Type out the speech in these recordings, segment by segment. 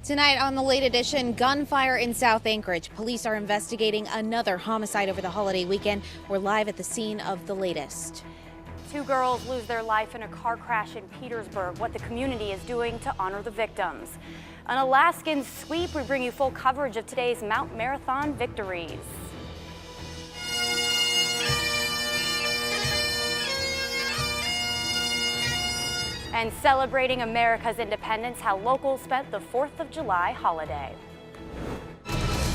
Tonight on the late edition, gunfire in South Anchorage. Police are investigating another homicide over the holiday weekend. We're live at the scene of the latest. Two girls lose their life in a car crash in Petersburg. What the community is doing to honor the victims. An Alaskan sweep, we bring you full coverage of today's Mount Marathon victories. And celebrating America's independence, how locals spent the 4th of July holiday.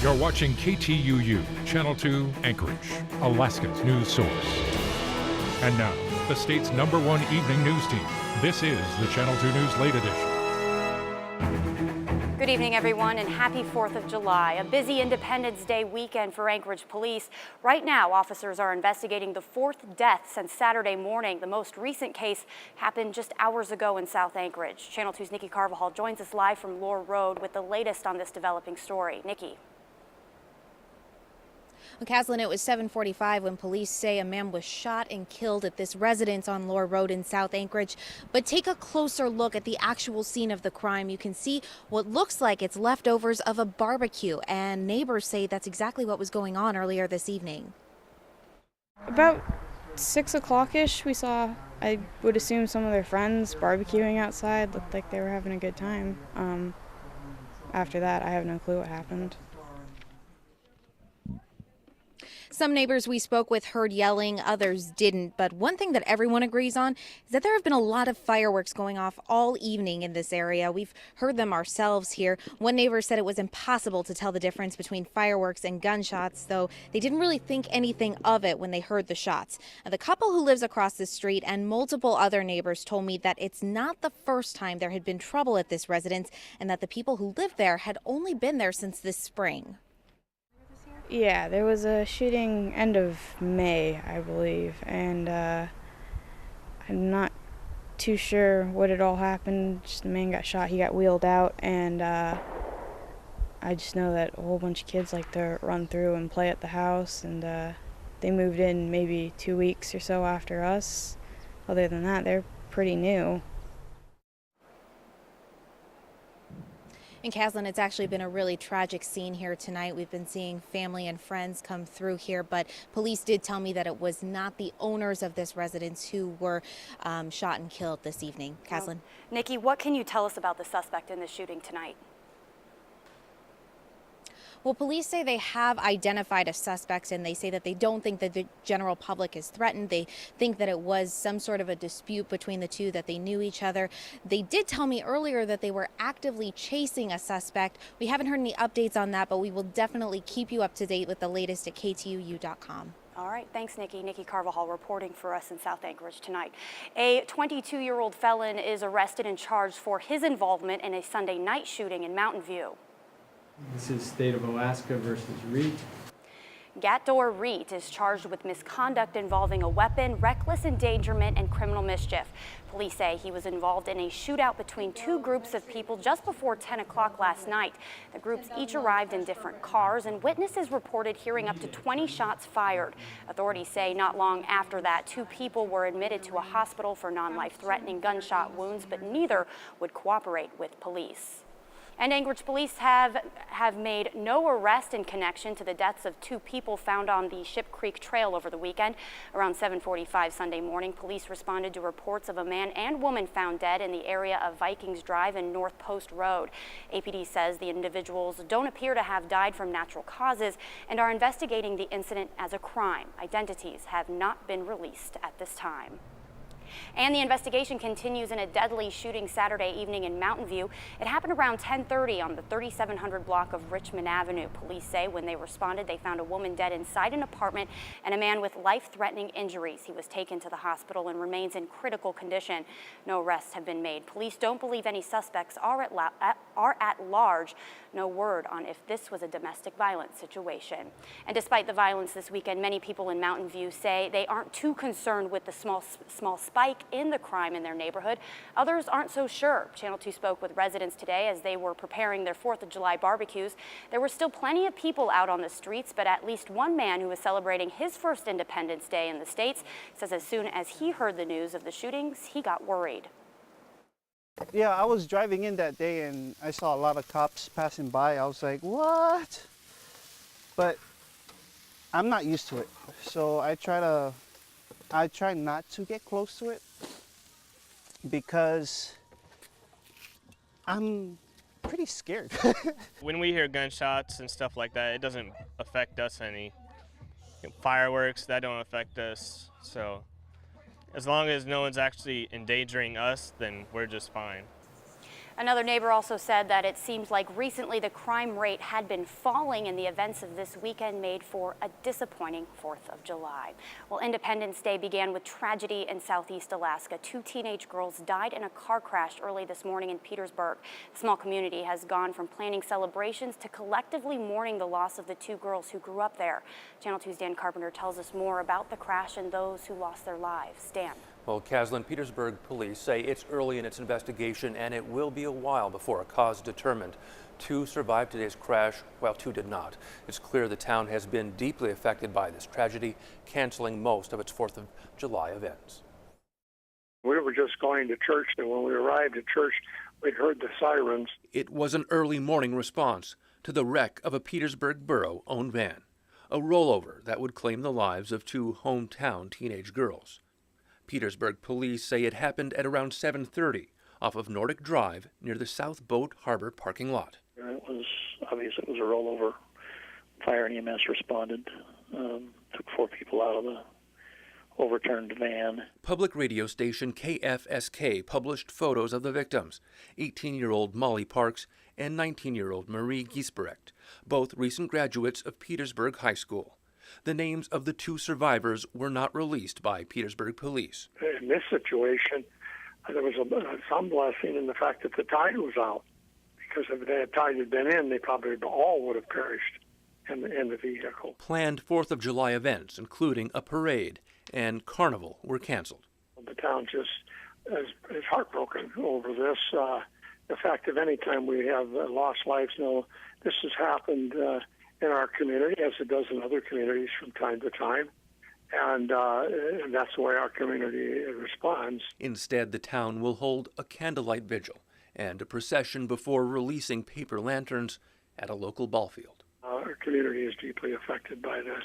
You're watching KTUU, Channel 2, Anchorage, Alaska's news source. And now, the state's #1 evening news team. This is the Channel 2 News Late Edition. Good evening, everyone, and happy 4th of July. A busy Independence Day weekend for Anchorage police. Right now, officers are investigating the 4th death since Saturday morning. The most recent case happened just hours ago in South Anchorage. Channel 2's Nikki Carvajal joins us live from Lore Road with the latest on this developing story. Nikki. Well, Caslin, it was 7:45 when police say a man was shot and killed at this residence on Lore Road in South Anchorage. But take a closer look at the actual scene of the crime. You can see what looks like it's leftovers of a barbecue, and neighbors say that's exactly what was going on earlier this evening. About 6 o'clock-ish, we saw, I would assume, some of their friends barbecuing outside. Looked like they were having a good time. After that, I have no clue what happened. Some neighbors we spoke with heard yelling, others didn't. But one thing that everyone agrees on is that there have been a lot of fireworks going off all evening in this area. We've heard them ourselves here. One neighbor said it was impossible to tell the difference between fireworks and gunshots, though they didn't really think anything of it when they heard the shots. Now, the couple who lives across the street and multiple other neighbors told me that it's not the first time there had been trouble at this residence and that the people who live there had only been there since this spring. Yeah, there was a shooting end of May, I believe, and I'm not too sure what had all happened. Just the man got shot, he got wheeled out, and I just know that a whole bunch of kids like to run through and play at the house, and they moved in maybe 2 weeks or so after us. Other than that, they're pretty new. In Caslin, it's actually been a really tragic scene here tonight. We've been seeing family and friends come through here, but police did tell me that it was not the owners of this residence who were shot and killed this evening. Caslin. Nikki, what can you tell us about the suspect in the shooting tonight? Well, police say they have identified a suspect, and they say that they don't think that the general public is threatened. They think that it was some sort of a dispute between the two, that they knew each other. They did tell me earlier that they were actively chasing a suspect. We haven't heard any updates on that, but we will definitely keep you up to date with the latest at KTUU.com. All right, thanks, Nikki. Nikki Carvajal reporting for us in South Anchorage tonight. A 22-year-old felon is arrested and charged for his involvement in a Sunday night shooting in Mountain View. This is State of Alaska versus Reed. Gatdor Reed is charged with misconduct involving a weapon, reckless endangerment, and criminal mischief. Police say he was involved in a shootout between two groups of people just before 10 o'clock last night. The groups each arrived in different cars, and witnesses reported hearing up to 20 shots fired. Authorities say not long after that, two people were admitted to a hospital for non-life-threatening gunshot wounds, but neither would cooperate with police. And Anchorage police have made no arrest in connection to the deaths of two people found on the Ship Creek Trail over the weekend. Around 7:45 Sunday morning, police responded to reports of a man and woman found dead in the area of Vikings Drive and North Post Road. APD says the individuals don't appear to have died from natural causes and are investigating the incident as a crime. Identities have not been released at this time. And the investigation continues in a deadly shooting Saturday evening in Mountain View. It happened around 10:30 on the 3700 block of Richmond Avenue. Police say when they responded, they found a woman dead inside an apartment and a man with life-threatening injuries. He was taken to the hospital and remains in critical condition. No arrests have been made. Police don't believe any suspects are at large. No word on if this was a domestic violence situation. And despite the violence this weekend, many people in Mountain View say they aren't too concerned with the small spike in the crime in their neighborhood. Others aren't so sure. Channel 2 spoke with residents today as they were preparing their 4th of July barbecues. There were still plenty of people out on the streets, but at least one man who was celebrating his first Independence Day in the States says as soon as he heard the news of the shootings, he got worried. Yeah, I was driving in that day and I saw a lot of cops passing by. I was like, what? But I'm not used to it. So I try not to get close to it because I'm pretty scared. When we hear gunshots and stuff like that, it doesn't affect us any. Fireworks, that don't affect us. So as long as no one's actually endangering us, then we're just fine. Another neighbor also said that it seems like recently the crime rate had been falling, and the events of this weekend made for a disappointing 4th of July. Well, Independence Day began with tragedy in southeast Alaska. 2 teenage girls died in a car crash early this morning in Petersburg. The small community has gone from planning celebrations to collectively mourning the loss of the 2 girls who grew up there. Channel 2's Dan Carpenter tells us more about the crash and those who lost their lives. Dan. Well, Caslin, Petersburg police say it's early in its investigation and it will be a while before a cause is determined. 2 survived today's crash, while 2 did not. It's clear the town has been deeply affected by this tragedy, canceling most of its 4th of July events. We were just going to church, and when we arrived at church, we heard the sirens. It was an early morning response to the wreck of a Petersburg borough-owned van, a rollover that would claim the lives of 2 hometown teenage girls. Petersburg police say it happened at around 7:30 off of Nordic Drive near the South Boat Harbor parking lot. It was obvious it was a rollover. Fire and EMS responded, took 4 people out of the overturned van. Public radio station KFSK published photos of the victims, 18-year-old Molly Parks and 19-year-old Marie Giesbrecht, both recent graduates of Petersburg High School. The names of the 2 survivors were not released by Petersburg police. In this situation, there was some blessing in the fact that the tide was out, because if the tide had been in, they probably all would have perished in the vehicle. Planned 4th of July events, including a parade and carnival, were canceled. The town just is heartbroken over this. The fact of any time we have lost lives, this has happened in our community, as it does in other communities from time to time, and that's the way our community responds. Instead, the town will hold a candlelight vigil and a procession before releasing paper lanterns at a local ball field. Our community is deeply affected by this.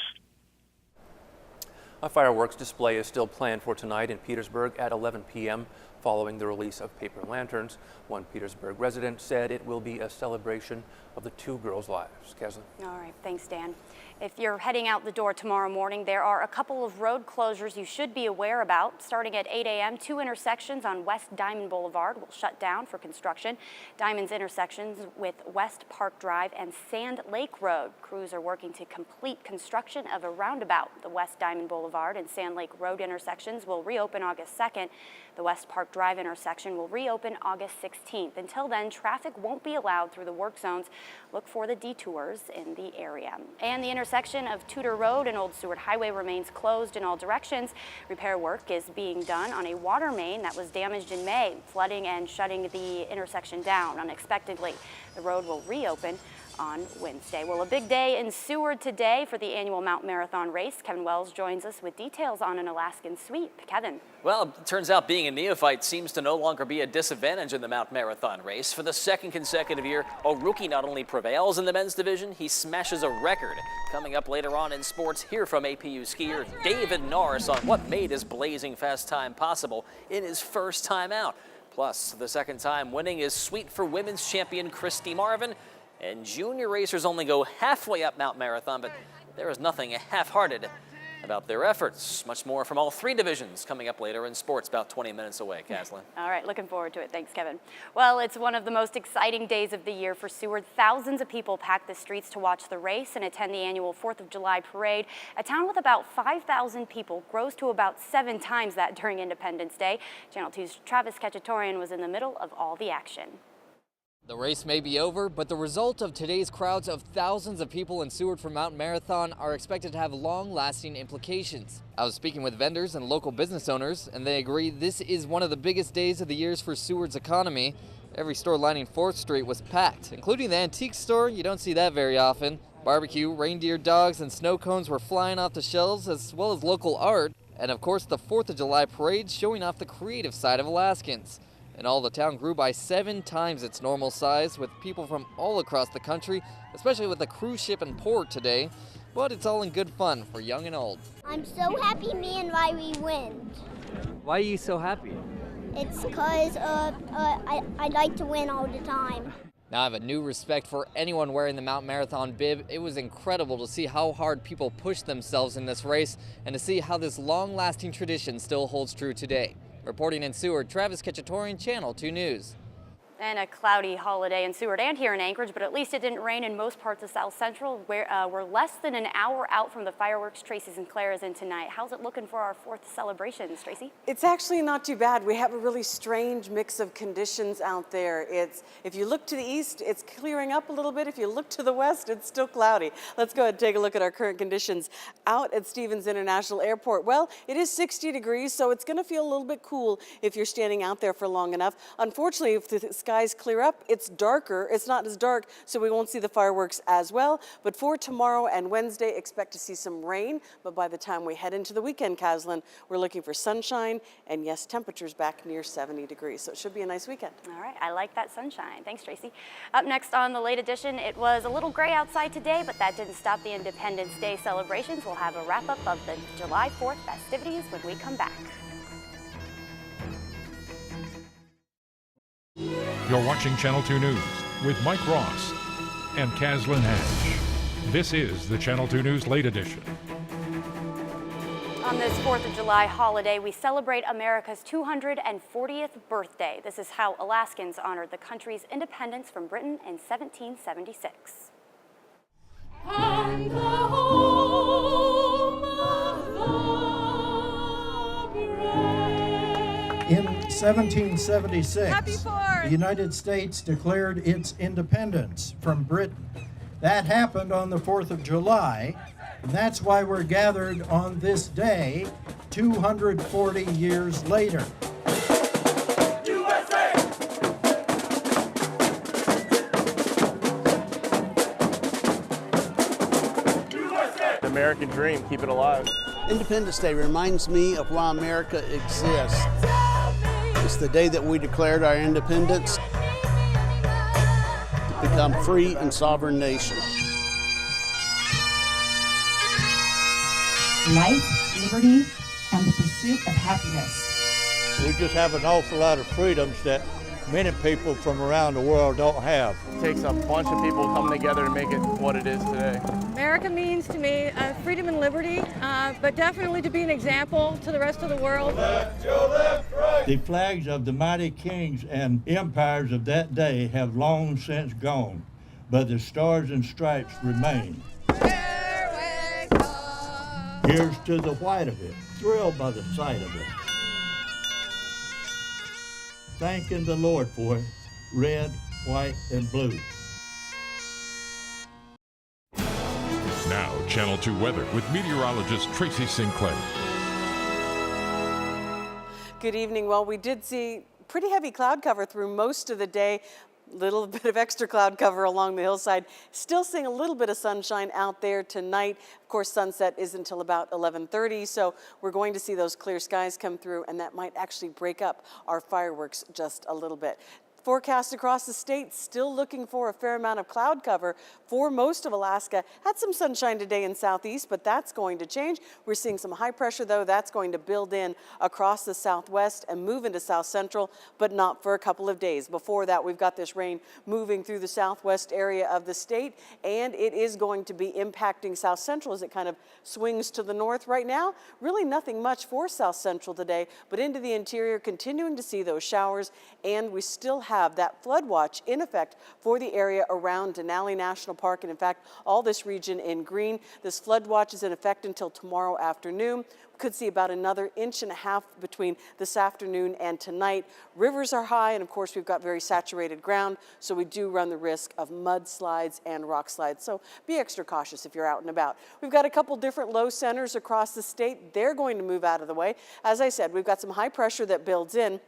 A fireworks display is still planned for tonight in Petersburg at 11 p.m. following the release of paper lanterns. One Petersburg resident said it will be a celebration of the 2 girls' lives. Caslin. All right, thanks, Dan. If you're heading out the door tomorrow morning, there are a couple of road closures you should be aware about. Starting at 8 a.m., 2 intersections on West Diamond Boulevard will shut down for construction. Diamond's intersections with West Park Drive and Sand Lake Road. Crews are working to complete construction of a roundabout. The West Diamond Boulevard and Sand Lake Road intersections will reopen August 2nd. The West Park Drive intersection will reopen August 16th. Until then, traffic won't be allowed through the work zones. Look for the detours in the area. And the intersection of Tudor Road and Old Seward Highway remains closed in all directions. Repair work is being done on a water main that was damaged in May, flooding and shutting the intersection down unexpectedly. The road will reopen on Wednesday. Well, a big day in Seward today for the annual Mount Marathon race. Kevin Wells joins us with details on an Alaskan sweep. Kevin. Well, it turns out being a neophyte seems to no longer be a disadvantage in the Mount Marathon race. For the 2nd consecutive year, a rookie not only prevails in the men's division, he smashes a record. Coming up later on in sports, hear from APU skier David Norris on what made his blazing fast time possible in his first time out. Plus, the 2nd time winning is sweet for women's champion Christy Marvin. And junior racers only go halfway up Mount Marathon, but there is nothing half-hearted about their efforts. Much more from all 3 divisions coming up later in sports, about 20 minutes away. Caslin. All right, looking forward to it. Thanks, Kevin. Well, it's one of the most exciting days of the year for Seward. Thousands of people pack the streets to watch the race and attend the annual 4th of July parade. A town with about 5,000 people grows to about 7 times that during Independence Day. Channel 2's Travis Cacciatorian was in the middle of all the action. The race may be over, but the result of today's crowds of thousands of people in Seward for Mount Marathon are expected to have long-lasting implications. I was speaking with vendors and local business owners, and they agree this is one of the biggest days of the years for Seward's economy. Every store lining 4th Street was packed, including the antique store. You don't see that very often. Barbecue, reindeer dogs, and snow cones were flying off the shelves, as well as local art. And of course, the 4th of July parade showing off the creative side of Alaskans. and all the town grew by 7 times its normal size, with people from all across the country, especially with the cruise ship in port today. But it's all in good fun for young and old. I'm so happy me and Riley win. Why are you so happy? It's because I like to win all the time. Now I have a new respect for anyone wearing the Mount Marathon bib. It was incredible to see how hard people pushed themselves in this race and to see how this long-lasting tradition still holds true today. Reporting in Seward, Travis Ketchatorian, Channel 2 News. And a cloudy holiday in Seward and here in Anchorage, but at least it didn't rain in most parts of South Central. We're less than an hour out from the fireworks. Tracy Sinclair is in tonight. How's it looking for our 4th celebrations, Tracy? It's actually not too bad. We have a really strange mix of conditions out there. If you look to the east, it's clearing up a little bit. If you look to the west, it's still cloudy. Let's go ahead and take a look at our current conditions out at Stevens International Airport. Well, it is 60 degrees, so it's going to feel a little bit cool if you're standing out there for long enough. Unfortunately, if the skies clear up, it's darker. It's not as dark, so we won't see the fireworks as well. But for tomorrow and Wednesday, expect to see some rain. But by the time we head into the weekend, Caslin, we're looking for sunshine and, yes, temperatures back near 70 degrees. So it should be a nice weekend. All right, I like that sunshine. Thanks, Tracy. Up next on the late edition, it was a little gray outside today, but that didn't stop the Independence Day celebrations. We'll have a wrap-up of the July 4th festivities when we come back. You're watching Channel 2 News with Mike Ross and Caslin Hatch. This is the Channel 2 News Late Edition. On this 4th of July holiday, we celebrate America's 240th birthday. This is how Alaskans honored the country's independence from Britain in 1776. And the home of the brave. In 1776, the United States declared its independence from Britain. That happened on the 4th of July, and that's why we're gathered on this day 240 years later. USA! USA! The American dream, keep it alive. Independence Day reminds me of why America exists. It's the day that we declared our independence to become free and sovereign nation. Life, liberty, and the pursuit of happiness. We just have an awful lot of freedoms that many people from around the world don't have. It takes a bunch of people coming together to make it what it is today. America means to me freedom and liberty, but definitely to be an example to the rest of the world. Left, your left, right. The flags of the mighty kings and empires of that day have long since gone, but the stars and stripes remain. Here's to the white of it, thrilled by the sight of it. Thanking the Lord for it, red, white, and blue. Now, Channel 2 weather with meteorologist Tracy Sinclair. Good evening. Well, we did see pretty heavy cloud cover through most of the day. Little bit of extra cloud cover along the hillside. Still seeing a little bit of sunshine out there tonight. Of course, sunset is until about 11:30, so we're going to see those clear skies come through, and that might actually break up our fireworks just a little bit. Forecast across the state, still looking for a fair amount of cloud cover for most of Alaska. Had some sunshine today in southeast, but that's going to change. We're seeing some high pressure, though. That's going to build in across the southwest and move into south central, but not for a couple of days. Before that, we've got this rain moving through the southwest area of the state, and it is going to be impacting south central as it kind of swings to the north right now. Really nothing much for south central today, but into the interior, continuing to see those showers, and we still have that flood watch in effect for the area around Denali National Park, and in fact, all this region in green. This flood watch is in effect until tomorrow afternoon. We could see about another 1.5 inches between this afternoon and tonight. Rivers are high, and of course, we've got very saturated ground, so we do run the risk of mudslides and rock slides. So be extra cautious if you're out and about. We've got a couple different low centers across the state. They're going to move out of the way. As I said, we've got some high pressure that builds in.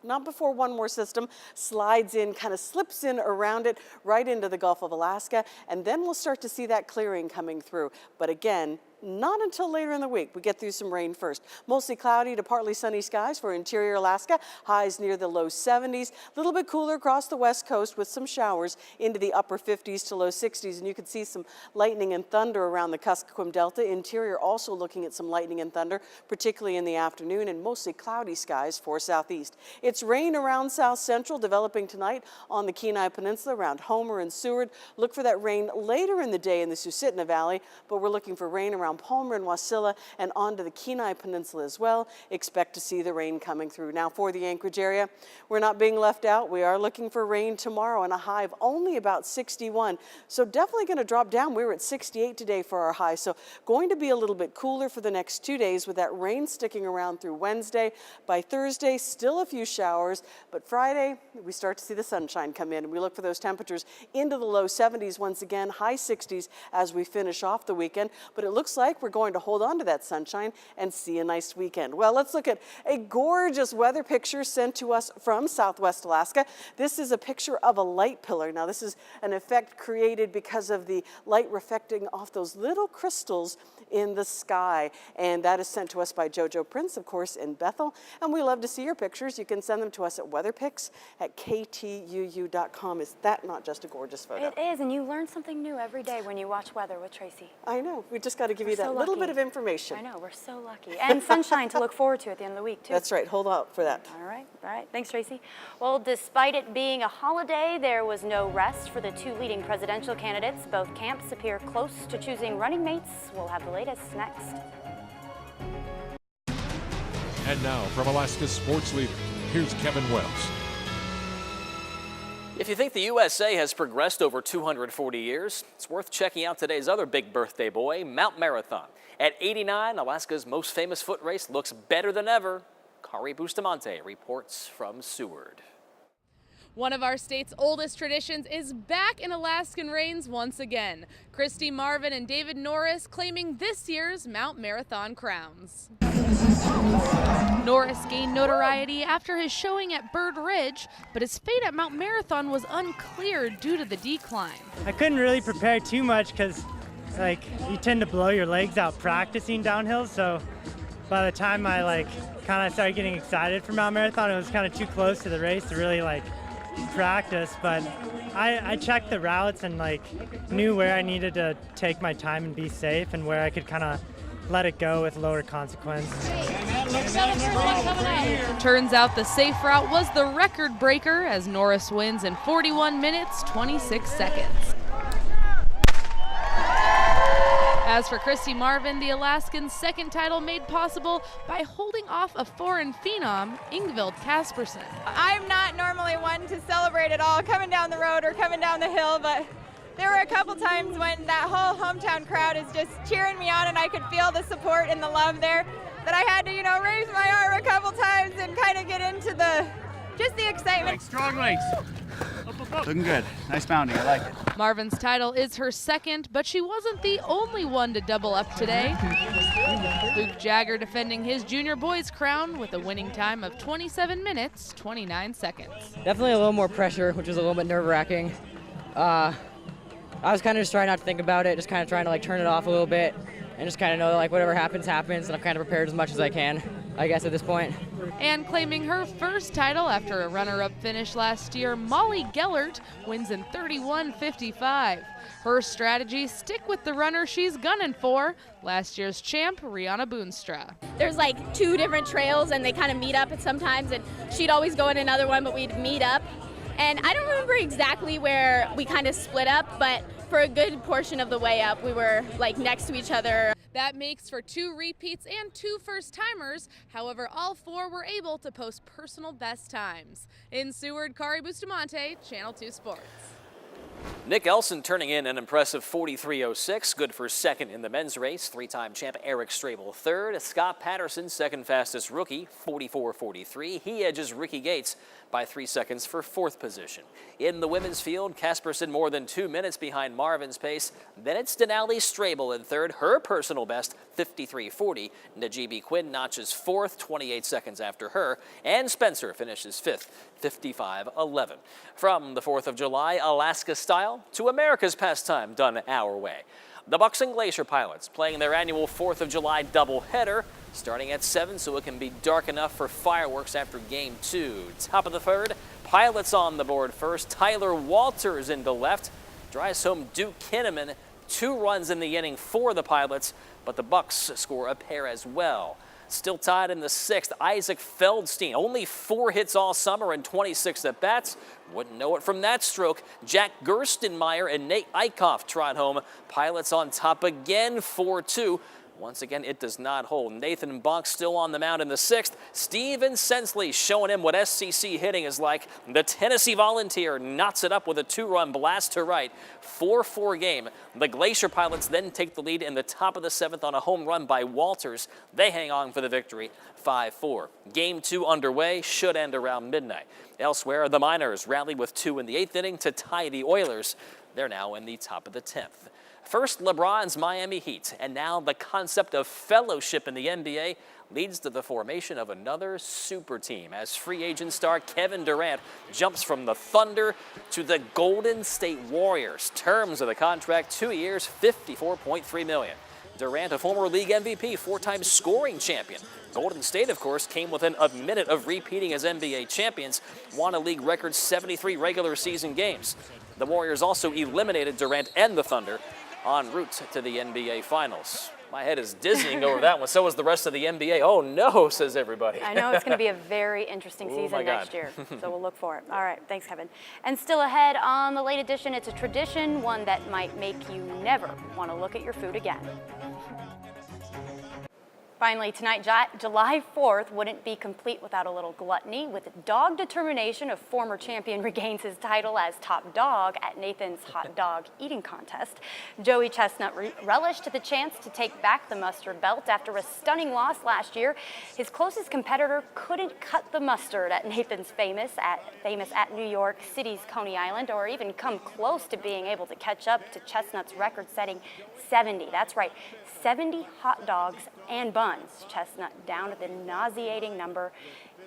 Not before one more system slides in, kind of slips in around it, right into the Gulf of Alaska, and then we'll start to see that clearing coming through. But again, not until later in the week. We get through some rain first. Mostly cloudy to partly sunny skies for interior Alaska. Highs near the low 70s. A little bit cooler across the west coast with some showers into the upper 50s to low 60s. And you can see some lightning and thunder around the Kuskokwim Delta. Interior also looking at some lightning and thunder, particularly in the afternoon, and mostly cloudy skies for southeast. It's rain around south central, developing tonight on the Kenai Peninsula around Homer and Seward. Look for that rain later in the day in the Susitna Valley, but we're looking for rain around Palmer and Wasilla and onto the Kenai Peninsula as well. Expect to see the rain coming through. Now for the Anchorage area, we're not being left out. We are looking for rain tomorrow and a high of only about 61. So definitely going to drop down. We were at 68 today for our high. So going to be a little bit cooler for the next 2 days with that rain sticking around through Wednesday. By Thursday, still a few showers, but Friday, we start to see the sunshine come in. And we look for those temperatures into the low 70s once again, high 60s as we finish off the weekend. But it looks like we're going to hold on to that sunshine and see a nice weekend. Well, let's look at a gorgeous weather picture sent to us from Southwest Alaska. This is a picture of a light pillar. Now, this is an effect created because of the light reflecting off those little crystals in the sky. And that is sent to us by Jojo Prince, of course, in Bethel. And we love to see your pictures. You can send them to us at weatherpics@ktuu.com. Is that not just a gorgeous photo? It is, and you learn something new every day when you watch weather with Tracy. I know. We just got to give you that little bit of information. I know. We're so lucky. And sunshine to look forward to at the end of the week, too. That's right. Hold out for that. All right. All right. Thanks, Tracy. Well, despite it being a holiday, there was no rest for the two leading presidential candidates. Both camps appear close to choosing running mates. We'll have the latest next. And now, from Alaska's sports leader, here's Kevin Wells. If you think the USA has progressed over 240 years, it's worth checking out today's other big birthday boy, Mount Marathon. At 89, Alaska's most famous foot race looks better than ever. Kari Bustamante reports from Seward. One of our state's oldest traditions is back in Alaskan rains once again. Christy Marvin and David Norris claiming this year's Mount Marathon crowns. Norris gained notoriety after his showing at Bird Ridge, but his fate at Mount Marathon was unclear due to the decline. I couldn't really prepare too much because you tend to blow your legs out practicing downhill, so by the time I kind of started getting excited for Mount Marathon, it was kind of too close to the race to really practice, but I checked the routes and knew where I needed to take my time and be safe and where I could kind of let it go with lower consequence. Turns out the safe route was the record breaker as Norris wins in 41 minutes, 26 seconds. As for Christy Marvin, the Alaskan's second title made possible by holding off a foreign phenom, Ingvild Kaspersen. I'm not normally one to celebrate at all coming down the road or coming down the hill, but there were a couple times when that whole hometown crowd is just cheering me on and I could feel the support and the love there that I had to, raise my arm a couple times and kind of get into the excitement. Strong legs. Looking good. Nice mounting. I like it. Marvin's title is her second, but she wasn't the only one to double up today. Luke Jagger defending his junior boys crown with a winning time of 27 minutes, 29 seconds. Definitely a little more pressure, which was a little bit nerve-wracking. I was kind of just trying not to think about it, just kind of trying to turn it off a little bit and just kind of know that whatever happens, happens, and I've kind of prepared as much as I can, I guess, at this point. And claiming her first title after a runner-up finish last year, Molly Gellert wins in 31:55. Her strategy, stick with the runner she's gunning for, last year's champ, Rihanna Boonstra. There's two different trails and they kind of meet up sometimes, and she'd always go in another one, but we'd meet up. And I don't remember exactly where we kind of split up, but for a good portion of the way up, we were next to each other. That makes for 2 repeats and 2 first-timers. However, all 4 were able to post personal best times. In Seward, Kari Bustamante, Channel 2 Sports. Nick Elson turning in an impressive 43.06, good for second in the men's race. 3-time champ Eric Strabel third. Scott Patterson, second fastest rookie, 44.43. He edges Ricky Gates by 3 seconds for 4th position. In the women's field, Kaspersen more than 2 minutes behind Marvin's pace. Then it's Denali Strabel in third, her personal best, 53.40. Najibi Quinn notches 4th, 28 seconds after her. And Spencer finishes 5th, 55.11. From the 4th of July, Alaska style to America's pastime done our way. The Bucks and Glacier Pilots playing their annual 4th of July doubleheader, starting at 7 so it can be dark enough for fireworks after Game 2. Top of the 3rd, Pilots on the board first. Tyler Walters into left, drives home Duke Kinnaman. 2 runs in the inning for the Pilots, but the Bucks score a pair as well. Still tied in the 6th, Isaac Feldstein, only 4 hits all summer and 26 at-bats. Wouldn't know it from that stroke. Jack Gerstenmeyer and Nate Eichhoff trot home. Pilots on top again, 4-2. Once again, it does not hold. Nathan Bonk still on the mound in the 6th. Steven Sensley showing him what SCC hitting is like. The Tennessee Volunteer knots it up with a 2-run blast to right. 4-4 game. The Glacier Pilots then take the lead in the top of the 7th on a home run by Walters. They hang on for the victory, 5-4. Game 2 underway, should end around midnight. Elsewhere, the Miners rally with 2 in the 8th inning to tie the Oilers. They're now in the top of the 10th. First, LeBron's Miami Heat, and now the concept of fellowship in the NBA leads to the formation of another super team as free agent star Kevin Durant jumps from the Thunder to the Golden State Warriors. Terms of the contract, 2 years, $54.3 million. Durant, a former league MVP, 4-time scoring champion. Golden State, of course, came within a minute of repeating as NBA champions, won a league record 73 regular season games. The Warriors also eliminated Durant and the Thunder en route to the NBA Finals. My head is dizzying over that one. So is the rest of the NBA. Oh no, says everybody. I know it's going to be a very interesting season next year, so we'll look for it. All right, thanks, Kevin. And still ahead on the late edition, it's a tradition, one that might make you never want to look at your food again. Finally, tonight, July 4th wouldn't be complete without a little gluttony. With dog determination, a former champion regains his title as top dog at Nathan's hot dog eating contest. Joey Chestnut relished the chance to take back the mustard belt after a stunning loss last year. His closest competitor couldn't cut the mustard at Nathan's famous at New York City's Coney Island, or even come close to being able to catch up to Chestnut's record-setting 70. That's right, 70 hot dogs and buns. Chestnut down to the nauseating number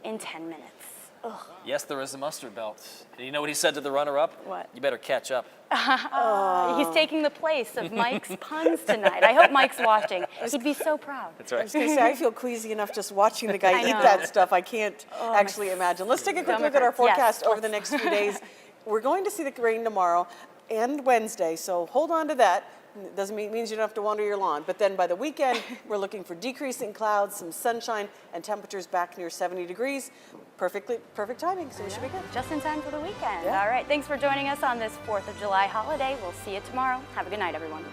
in 10 minutes. Ugh. Yes, there is a mustard belt. And you know what he said to the runner-up? What? You better catch up. He's taking the place of Mike's puns tonight. I hope Mike's watching. He'd be so proud. That's right. I was going to say, I feel queasy enough just watching the guy eat that stuff. I can't actually imagine. Let's take a quick look at our forecast over the next few days. We're going to see the rain tomorrow and Wednesday, so hold on to that. It doesn't means you don't have to wander your lawn. But then by the weekend, we're looking for decreasing clouds, some sunshine, and temperatures back near 70 degrees. Perfect timing, so we should be good. Just in time for the weekend. Yeah. All right, thanks for joining us on this 4th of July holiday. We'll see you tomorrow. Have a good night, everyone.